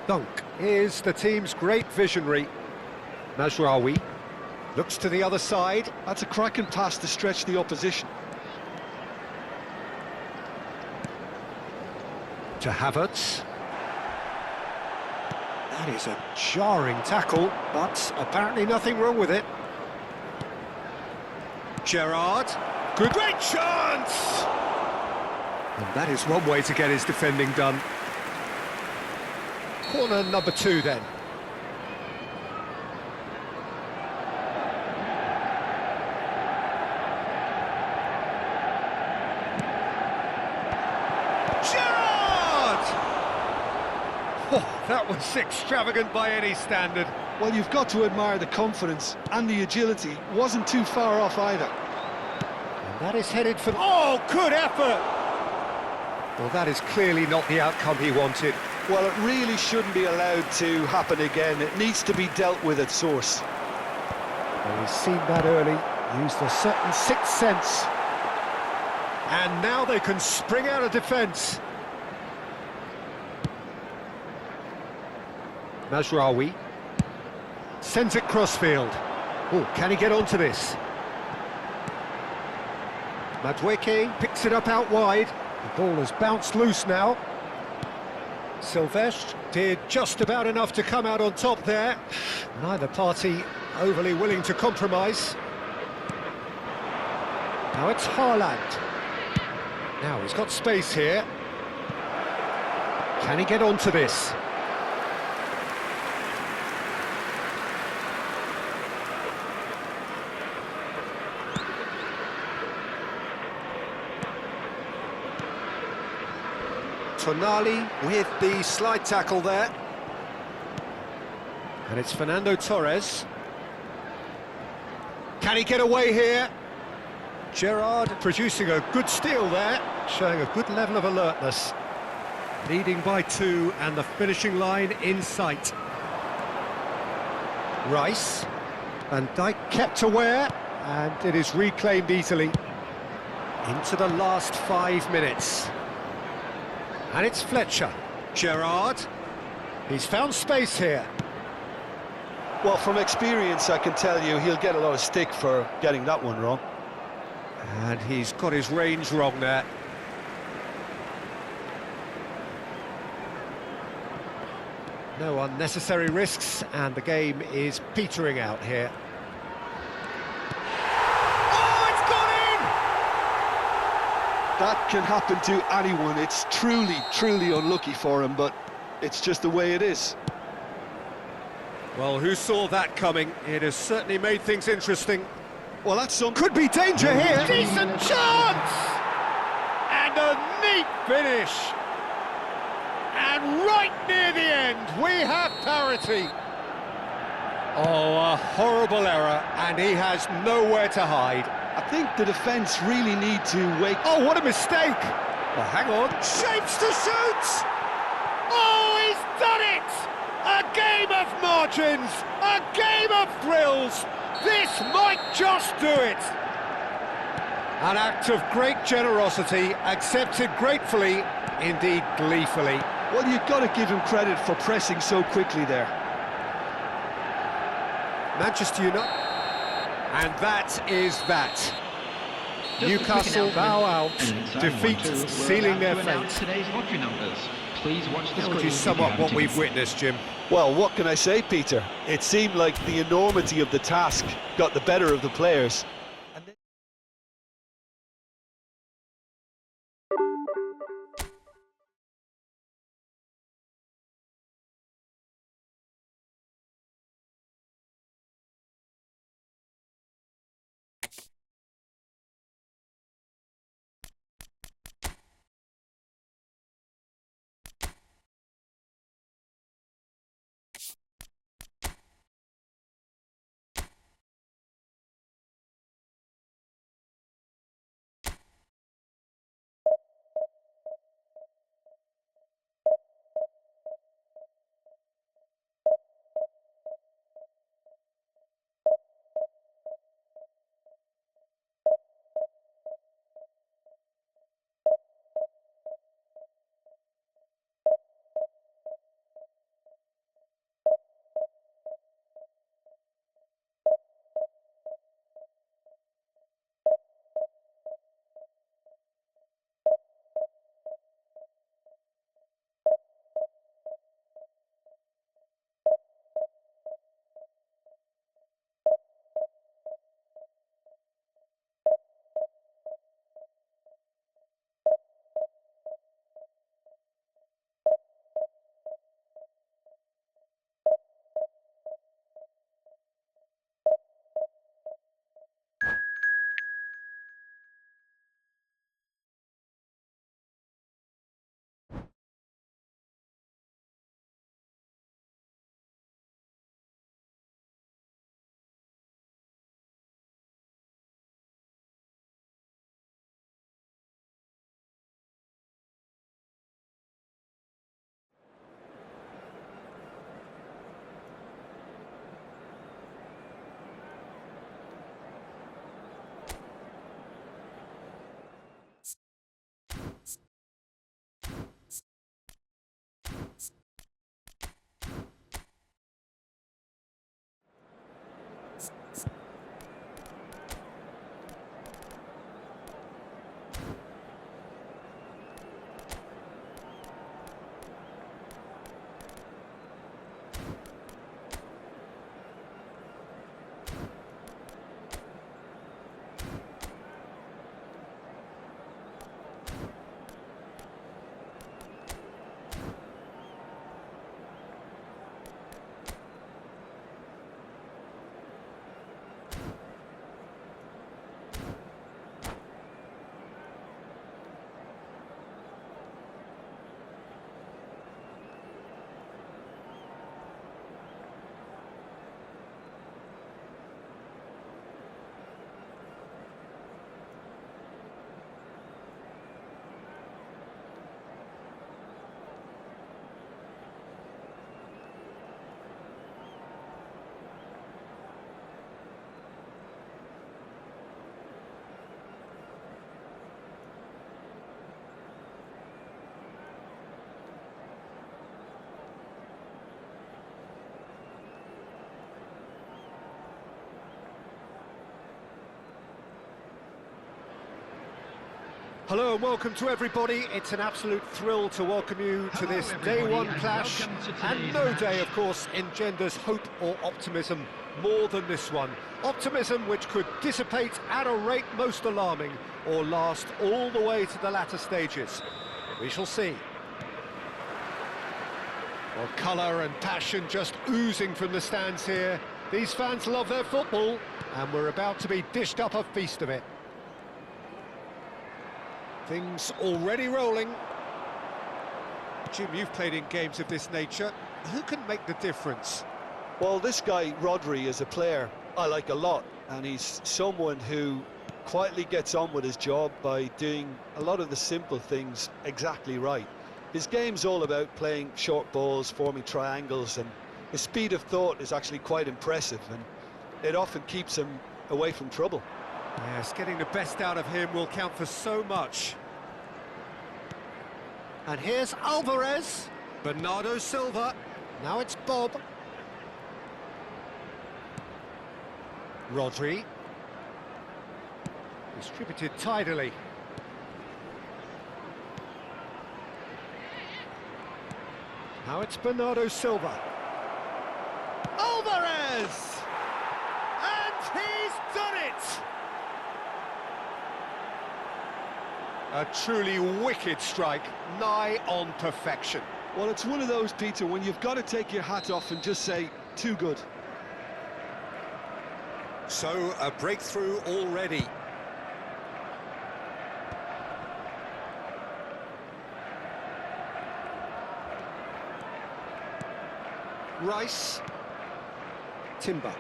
Dunk is the team's great visionary. Mazraoui looks to the other side. That's a cracking pass to stretch the opposition. To Havertz. That is a jarring tackle, but apparently nothing wrong with it. Gerrard. Good, great chance! And that is one way to get his defending done. Corner number 2 then. Gerrard! Oh, that was extravagant by any standard. Well, you've got to admire the confidence and the agility. Wasn't too far off either. And that is headed for... Oh, good effort! Well, that is clearly not the outcome he wanted. Well, it really shouldn't be allowed to happen again. It needs to be dealt with at source. Well, he's seen that early, used a certain sixth sense. And now they can spring out of defence. Mazraoui sends it crossfield. Oh, can he get onto this? Madueke picks it up out wide. The ball has bounced loose now. Silvestre did just about enough to come out on top there. Neither party overly willing to compromise. Now it's Haaland. Now he's got space here. Can he get onto this? Tonali with the slide tackle there. And it's Fernando Torres. Can he get away here? Gerrard producing a good steal there, showing a good level of alertness. Leading by 2 and the finishing line in sight. Rice. Van Dijk kept aware, and it is reclaimed easily. Into the last 5 minutes. And it's Fletcher. Gerrard. He's found space here. Well, from experience, I can tell you he'll get a lot of stick for getting that one wrong. And he's got his range wrong there. No unnecessary risks, and the game is petering out here. That can happen to anyone. It's truly, truly unlucky for him, but it's just the way it is. Well, who saw that coming? It has certainly made things interesting. Well, that's some... Could be danger here. Decent chance! And a neat finish. And right near the end, we have parity. Oh, a horrible error, and he has nowhere to hide. I think the defence really need to wake... Oh, what a mistake! Well, hang on. Shapes to shoot! Oh, he's done it! A game of margins! A game of thrills! This might just do it! An act of great generosity, accepted gratefully, indeed gleefully. Well, you've got to give him credit for pressing so quickly there. Manchester United. And that is that. Newcastle bow out, defeat sealing their fate. Today's lottery numbers. Please watch the How would you sum up what we've witnessed, Jim? Well, what can I say, Peter? It seemed like the enormity of the task got the better of the players. Hello and welcome to everybody. It's an absolute thrill to welcome you to Hello, this everybody, day one and clash. welcome to And today's no match. day, of course, engenders hope or optimism more than this one. Optimism which could dissipate at a rate most alarming or last all the way to the latter stages. We shall see. Well, colour and passion just oozing from the stands here. These fans love their football, and we're about to be dished up a feast of it. Things already rolling. Jim, you've played in games of this nature. Who can make the difference? Well, this guy, Rodri, is a player I like a lot, and he's someone who quietly gets on with his job by doing a lot of the simple things exactly right. His game's all about playing short balls, forming triangles, and his speed of thought is actually quite impressive, and it often keeps him away from trouble. Yes, getting the best out of him will count for so much. And here's Alvarez. Bernardo Silva. Now it's Bob. Rodri. Distributed tidily. Now it's Bernardo Silva. Alvarez! And he's done it! A truly wicked strike, nigh on perfection. Well, it's one of those, Peter, when you've got to take your hat off and just say, too good. So, a breakthrough already. Rice. Timber.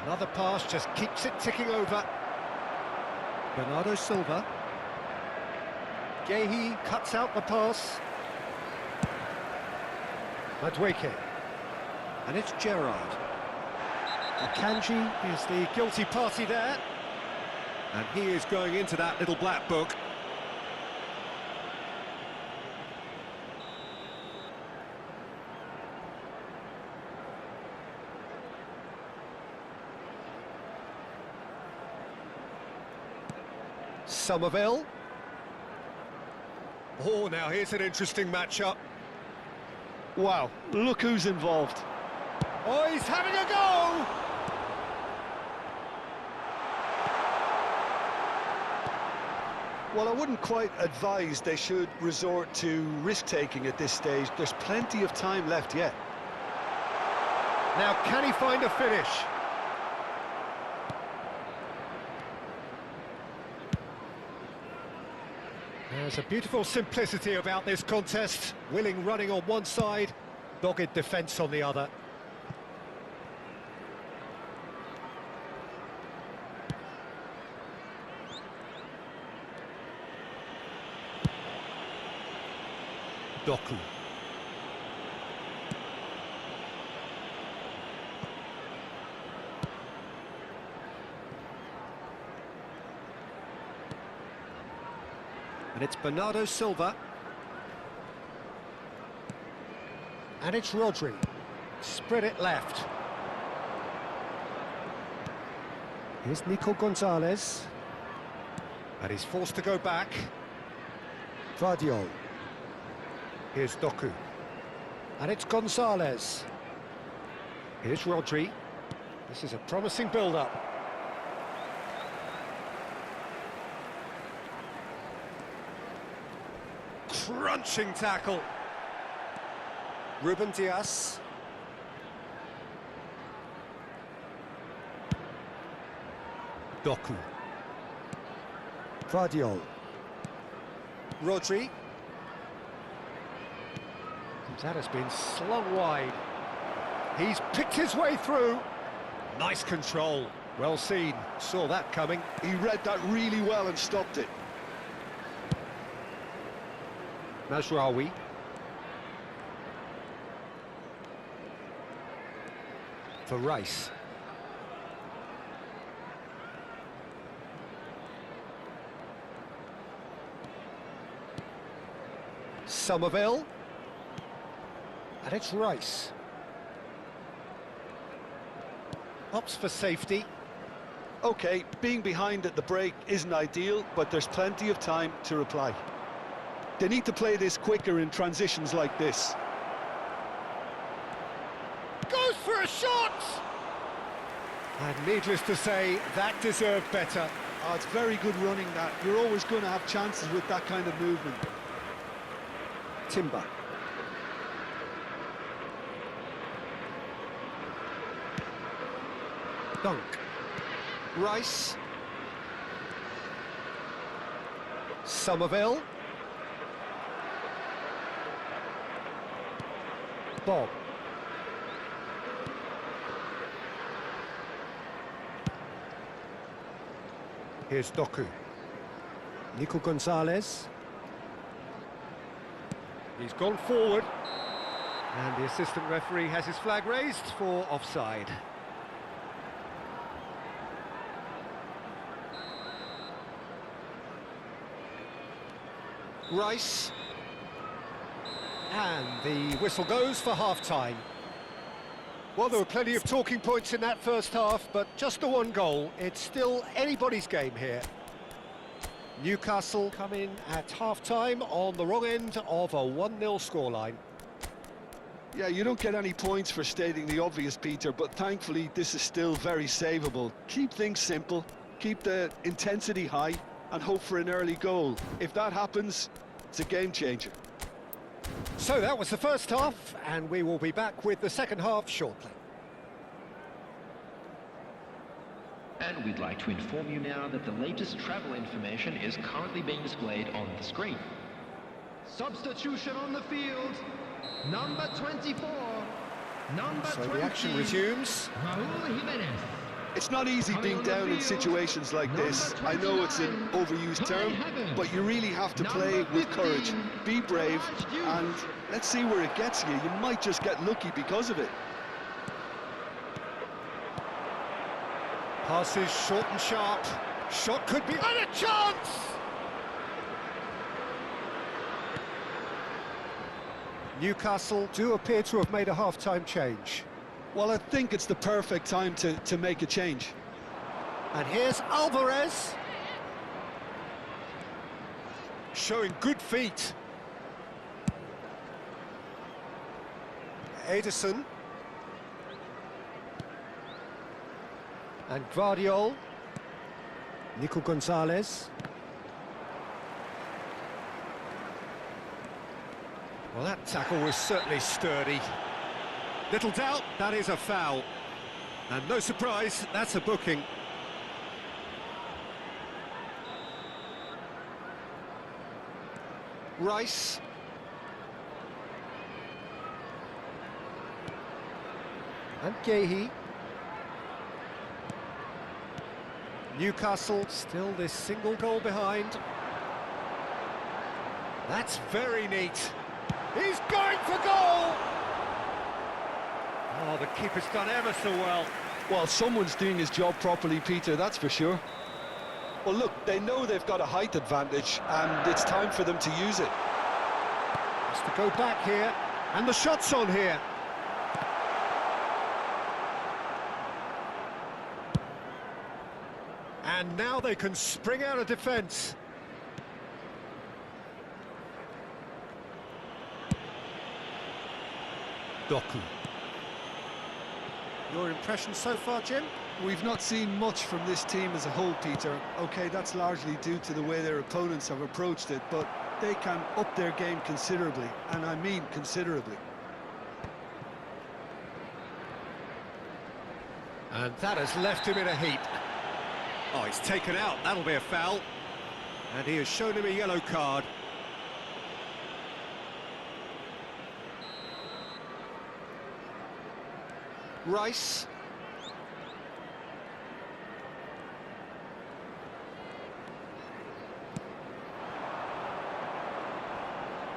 Another pass just keeps it ticking over. Bernardo Silva. Gehi cuts out the pass. Madueke. And it's Gerrard. Akanji is the guilty party there. And he is going into that little black book. Somerville. Oh, now here's an interesting matchup. Wow, look who's involved. Oh, he's having a go! Well, I wouldn't quite advise they should resort to risk-taking at this stage. There's plenty of time left yet. Now, can he find a finish? There's a beautiful simplicity about this contest. Willing running on one side, dogged defence on the other. Doku. And it's Bernardo Silva. And it's Rodri. Spread it left. Here's Nico Gonzalez. And he's forced to go back. Vardiol. Here's Doku. And it's Gonzalez. Here's Rodri. This is a promising build-up. Crunching tackle. Ruben Dias. Doku. Vardiol. Rodri. That has been slung wide. He's picked his way through. Nice control. Well seen. Saw that coming. He read that really well and stopped it. Mazraoui. For Rice. Somerville. And it's Rice. Opts for safety. OK, being behind at the break isn't ideal, but there's plenty of time to reply. They need to play this quicker in transitions like this. Goes for a shot! And needless to say, that deserved better. Oh, it's very good running, that. You're always going to have chances with that kind of movement. Timber. Dunk. Rice. Somerville. Bob. Here's Doku. Nico Gonzalez. He's gone forward. And the assistant referee has his flag raised for offside. Rice. And the whistle goes for half-time. Well, there were plenty of talking points in that first half, but just the one goal. It's still anybody's game here. Newcastle come in at half-time on the wrong end of a 1-0 scoreline. Yeah, you don't get any points for stating the obvious, Peter, but thankfully this is still very savable. Keep things simple, keep the intensity high, and hope for an early goal. If that happens, it's a game changer. So that was the first half, and we will be back with the second half shortly. And we'd like to inform you now that the latest travel information is currently being displayed on the screen. Substitution on the field, number 24, number So 20. the action resumes. Raul Jimenez. It's not easy being down in situations like this. I know it's an overused term, but you really have to play with courage. Be brave, and let's see where it gets you. You might just get lucky because of it. Passes short and sharp. Shot could be... And a chance! Newcastle do appear to have made a half-time change. Well, I think it's the perfect time to make a change. And here's Alvarez. Showing good feet. Ederson. And Gvardiol. Nico Gonzalez. Well, that tackle was certainly sturdy. Little doubt, that is a foul. And no surprise, that's a booking. Rice. And Gehi. Newcastle still this single goal behind. That's very neat. He's going for goal! Oh, the keeper's done ever so well. Well, someone's doing his job properly, Peter, that's for sure. Well, look, they know they've got a height advantage, and it's time for them to use it. Has to go back here, and the shot's on here. And now they can spring out of defence. Doku. Your impression so far, Jim? We've not seen much from this team as a whole, Peter. OK, that's largely due to the way their opponents have approached it, but they can up their game considerably, and I mean considerably. And that has left him in a heap. Oh, he's taken out, that'll be a foul. And he has shown him a yellow card. Rice.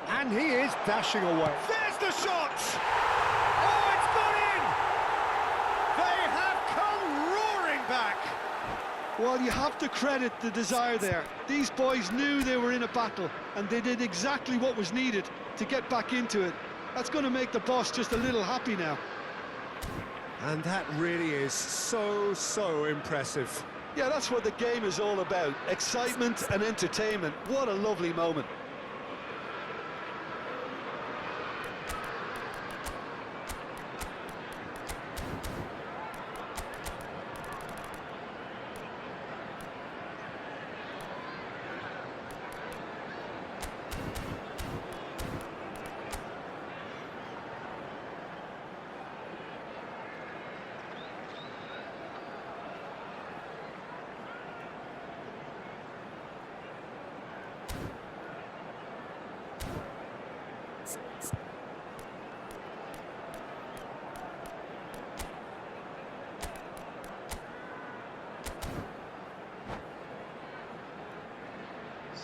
And he is dashing away. There's the shot! Oh, it's gone in! They have come roaring back! Well, you have to credit the desire there. These boys knew they were in a battle, and they did exactly what was needed to get back into it. That's going to make the boss just a little happy now. And that really is so impressive. Yeah, that's what the game is all about. Excitement and entertainment. What a lovely moment.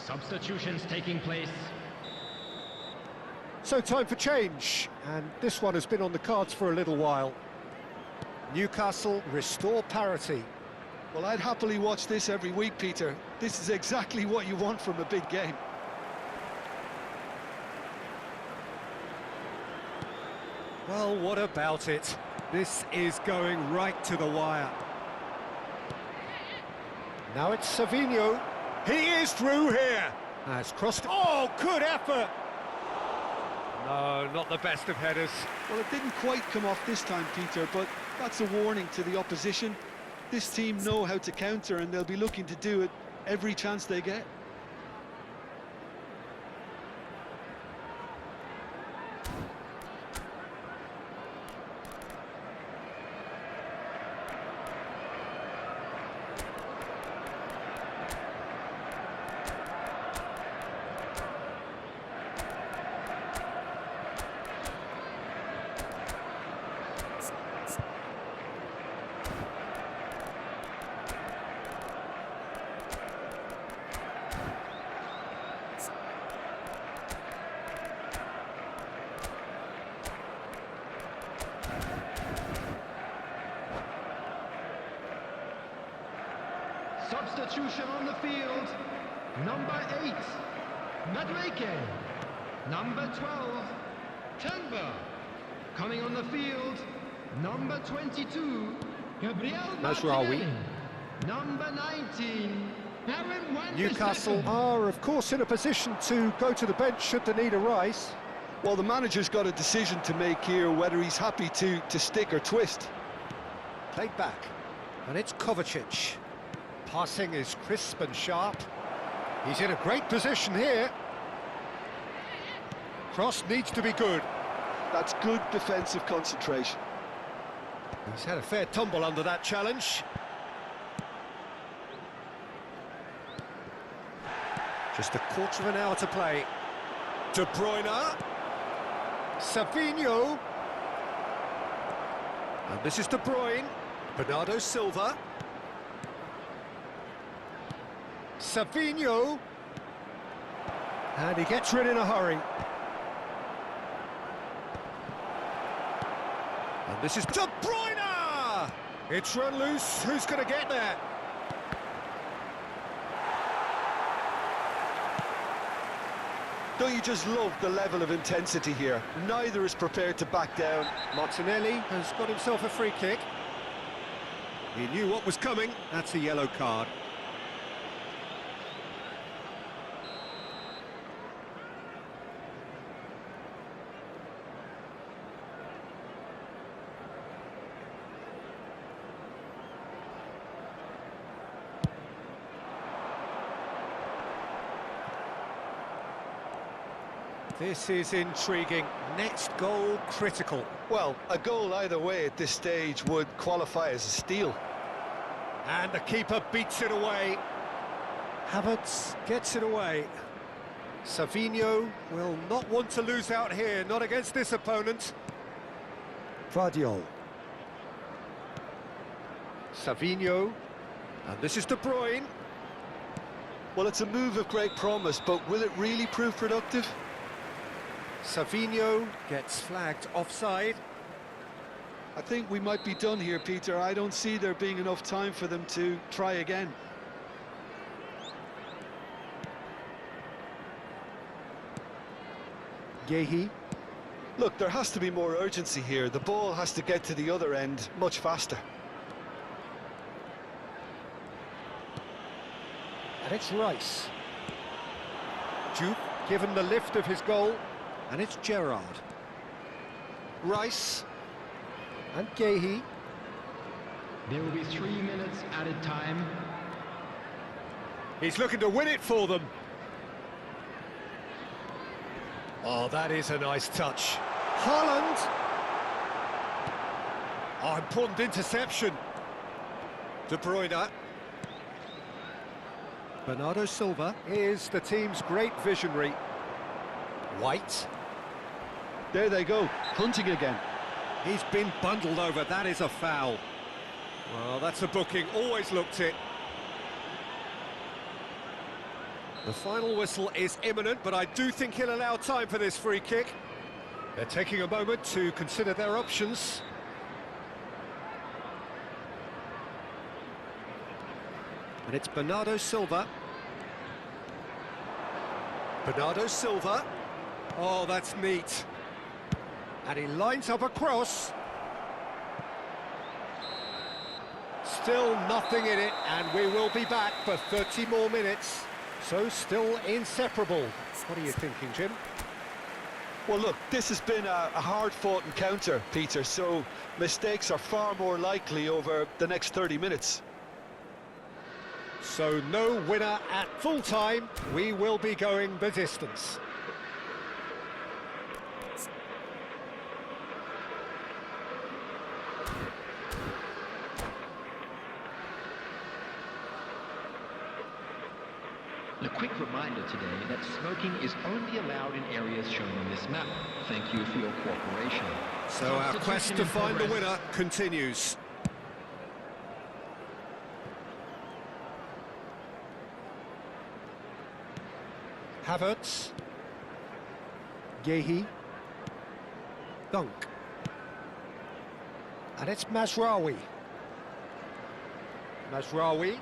Substitutions taking place. So time for change, and this one has been on the cards for a little while. Newcastle restore parity. Well, I'd happily watch this every week, Peter. This is exactly what you want from a big game. Well, what about it? This is going right to the wire. Now it's Savinho. He is through here. Has crossed. Oh, good effort. No, not the best of headers. Well, it didn't quite come off this time, Peter, but that's a warning to the opposition. This team know how to counter, and they'll be looking to do it every chance they get. Substitution on the field. Number 8, Madueke. Number 12, Canva. Coming on the field, number 22, Gabriel Mazraoui. Number 19, Aaron Wan-Bissaka. Newcastle are, of course, in a position to go to the bench should the need arise. Well, the manager's got a decision to make here, whether he's happy to stick or twist. Played back, and it's Kovacic. Passing is crisp and sharp. He's in a great position here. Cross needs to be good. That's good defensive concentration. He's had a fair tumble under that challenge. Just a quarter of an hour to play. De Bruyne. Savinho. And this is De Bruyne. Bernardo Silva. Savinho. And he gets rid in a hurry. And this is De Bruyne! It's run loose. Who's going to get there? Don't you just love the level of intensity here? Neither is prepared to back down. Martinelli has got himself a free kick. He knew what was coming. That's a yellow card. This is intriguing. Next goal critical. Well, a goal either way at this stage would qualify as a steal. And the keeper beats it away. Havertz gets it away. Savinho will not want to lose out here, not against this opponent. Vardiol. Savinho. And this is De Bruyne. Well, it's a move of great promise, but will it really prove productive? Savinho gets flagged offside. I think we might be done here, Peter. I don't see there being enough time for them to try again. Yehi. Look, there has to be more urgency here. The ball has to get to the other end much faster. And it's Rice. Duke given the lift of his goal, and it's Gerrard. Rice and Gahey. There will be 3 minutes added time. He's looking to win it for them. Oh, that is a nice touch. Haaland. Oh, important interception. De Bruyne. Bernardo Silva is the team's great visionary. White. There they go, hunting again. He's been bundled over. That is a foul. Well, that's a booking. Always looked it. The final whistle is imminent, but I do think he'll allow time for this free kick. They're taking a moment to consider their options. And it's Bernardo Silva. Bernardo Silva. Oh, that's neat. And he lines up a cross. Still nothing in it, and we will be back for 30 more minutes. So still inseparable. What are you thinking, Jim? Well, look, this has been a hard-fought encounter, Peter, so mistakes are far more likely over the next 30 minutes. So no winner at full time. We will be going the distance. A quick reminder today that smoking is only allowed in areas shown on this map. Thank you for your cooperation. So our quest to find the winner continues. Havertz. Gahey. Dunk. And it's Mazraoui. Mazraoui.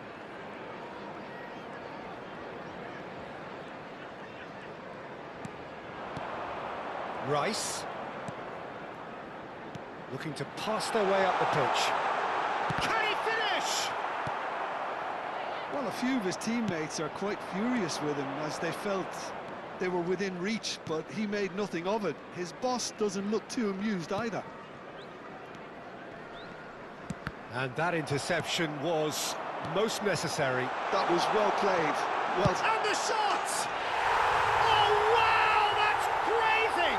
Rice. Looking to pass their way up the pitch. Can he finish? Well, a few of his teammates are quite furious with him as they felt they were within reach, but he made nothing of it. His boss doesn't look too amused either. And that interception was most necessary. That was well played. Well, And the shot! Oh, wow, that's crazy!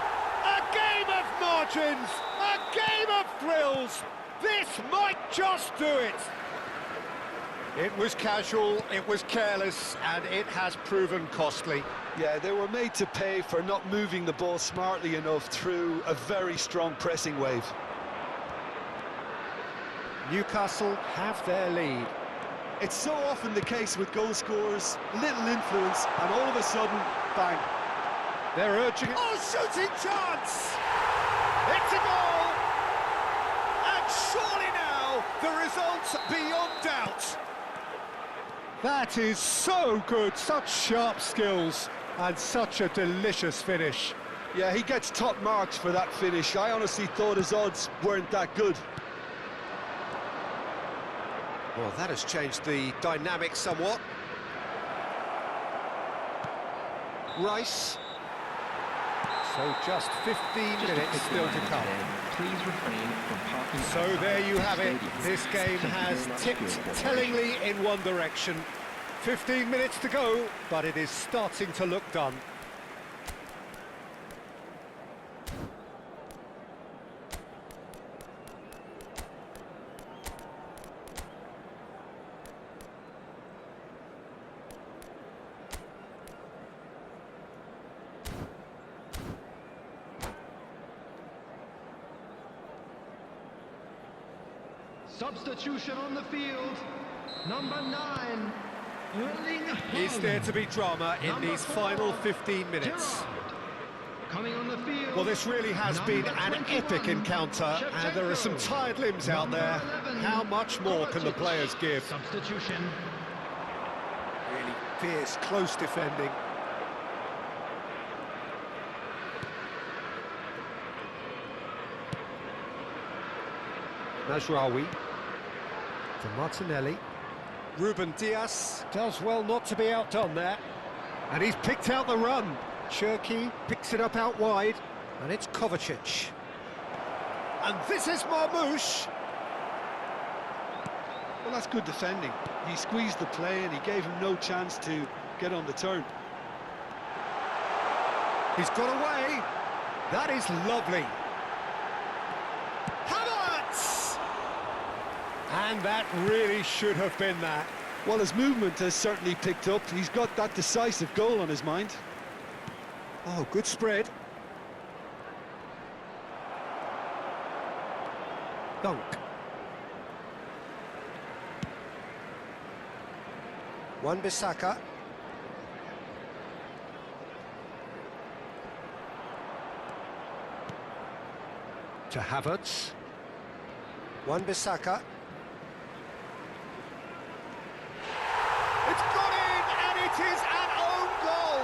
A game of margins, a game of thrills. This might just do it. It was casual, it was careless, and it has proven costly. yeah, they were made to pay for not moving the ball smartly enough through a very strong pressing wave. Newcastle have their lead. It's so often the case with goal scorers, little influence, and all of a sudden, bang. They're urging it. Oh, shooting chance! It's a goal! And surely now, the result's beyond doubt. That is so good, such sharp skills, and such a delicious finish. Yeah, he gets top marks for that finish. I honestly thought his odds weren't that good. Well, that has changed the dynamic somewhat. Rice. So just 15 minutes still to come. Please refrain from parking. So there you have it. Stadium. This game Thank you has very much for tipped your cooperation. tellingly in one direction. 15 minutes to go, but it is starting to look done. Substitution on the field. Number 9. Erling Is there Haaland. to be drama in Number these 4, final 15 minutes? Gerrard. Coming on the field. Well, this really has been an epic encounter, and there are some tired limbs out there. How much more can the players give? Substitution. Really fierce, close defending. Mazraoui to Martinelli. Ruben Dias does well not to be outdone there. And he's picked out the run. Cherki picks it up out wide. And it's Kovacic. And this is Marmoush. Well, that's good defending. He squeezed the play and he gave him no chance to get on the turn. He's got away. That is lovely. Havertz! And that really should have been that. Well, his movement has certainly picked up. He's got that decisive goal on his mind. Oh, good spread. Dunk. Wan-Bissaka. To Havertz. Wan-Bissaka. It's got in, and it is an own goal.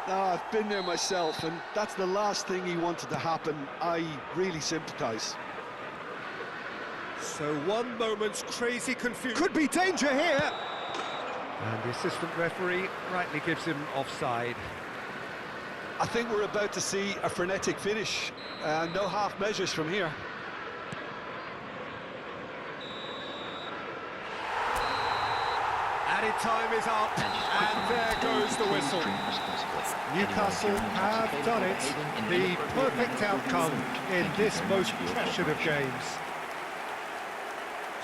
I've been there myself, and that's the last thing he wanted to happen. I really sympathise. So one moment's crazy confusion. Could be danger here. And the assistant referee rightly gives him offside. I think we're about to see a frenetic finish. No half measures from here. Added time is up, and there goes the whistle. Newcastle have done it. The perfect outcome in this most pressured of games.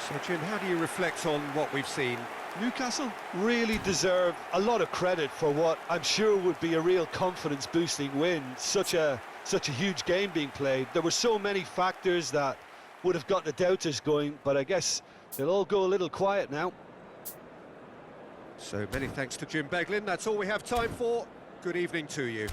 So, Jim, how do you reflect on what we've seen? Newcastle really deserve a lot of credit for what I'm sure would be a real confidence-boosting win. Such a huge game being played. There were so many factors that would have got the doubters going, but I guess they'll all go a little quiet now. So many thanks to Jim Beglin. That's all we have time for. Good evening to you.